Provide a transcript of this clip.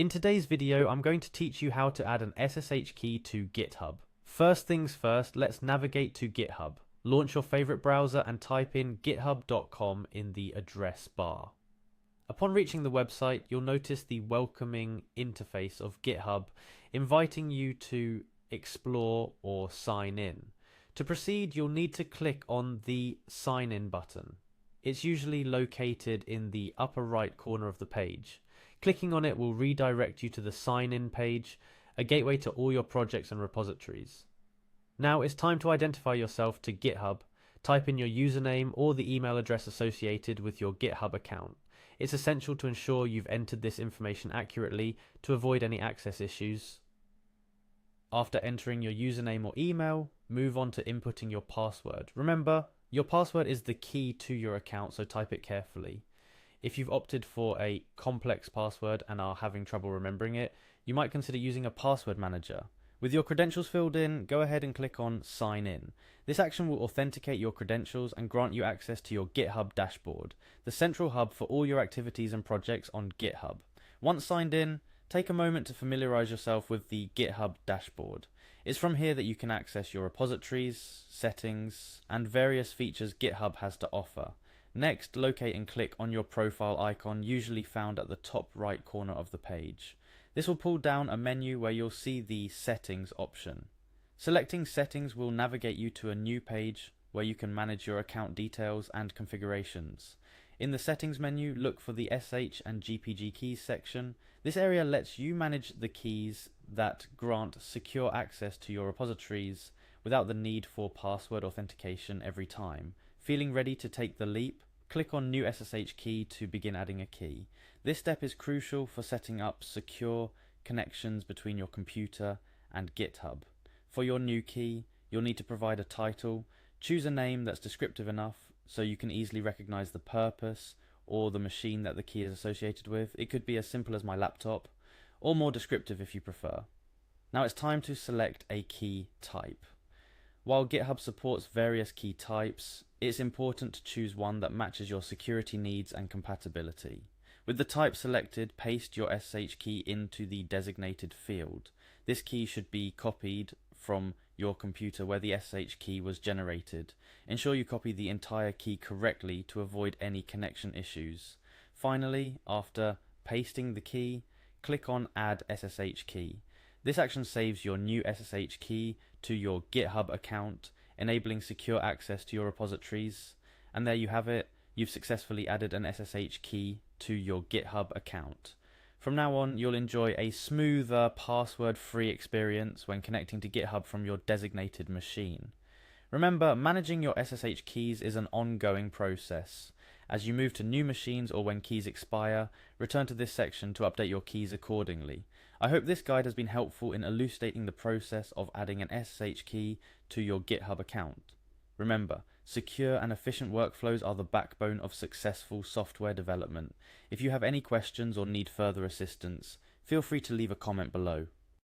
In today's video, I'm going to teach you how to add an SSH key to GitHub. First things first, let's navigate to GitHub. Launch your favorite browser and type in github.com in the address bar. Upon reaching the website, you'll notice the welcoming interface of GitHub, inviting you to explore or sign in. To proceed, you'll need to click on the Sign In button. It's usually located in the upper right corner of the page. Clicking on it will redirect you to the Sign In page, a gateway to all your projects and repositories. Now it's time to identify yourself to GitHub. Type in your username or the email address associated with your GitHub account. It's essential to ensure you've entered this information accurately to avoid any access issues. After entering your username or email, move on to inputting your password. Remember, your password is the key to your account, so type it carefully. If you've opted for a complex password and are having trouble remembering it, you might consider using a password manager. With your credentials filled in, go ahead and click on Sign In. This action will authenticate your credentials and grant you access to your GitHub dashboard, the central hub for all your activities and projects on GitHub. Once signed in, take a moment to familiarize yourself with the GitHub dashboard. It's from here that you can access your repositories, settings, and various features GitHub has to offer. Next, locate and click on your profile icon, usually found at the top right corner of the page. This will pull down a menu where you'll see the Settings option. Selecting Settings will navigate you to a new page where you can manage your account details and configurations. In the Settings menu, look for the SH and GPG keys section. This area lets you manage the keys that grant secure access to your repositories without the need for password authentication every time. Feeling ready to take the leap? Click on New SSH Key to begin adding a key. This step is crucial for setting up secure connections between your computer and GitHub. For your new key, you'll need to provide a title. Choose a name that's descriptive enough so you can easily recognize the purpose or the machine that the key is associated with. It could be as simple as my laptop, or more descriptive if you prefer. Now it's time to select a key type. While GitHub supports various key types, it's important to choose one that matches your security needs and compatibility. With the type selected, paste your SSH key into the designated field. This key should be copied from your computer where the SSH key was generated. Ensure you copy the entire key correctly to avoid any connection issues. Finally, after pasting the key, click on Add SSH Key. This action saves your new SSH key to your GitHub account, enabling secure access to your repositories. And there you have it, you've successfully added an SSH key to your GitHub account. From now on, you'll enjoy a smoother, password-free experience when connecting to GitHub from your designated machine. Remember, managing your SSH keys is an ongoing process. As you move to new machines or when keys expire, return to this section to update your keys accordingly. I hope this guide has been helpful in elucidating the process of adding an SSH key to your GitHub account. Remember, secure and efficient workflows are the backbone of successful software development. If you have any questions or need further assistance, feel free to leave a comment below.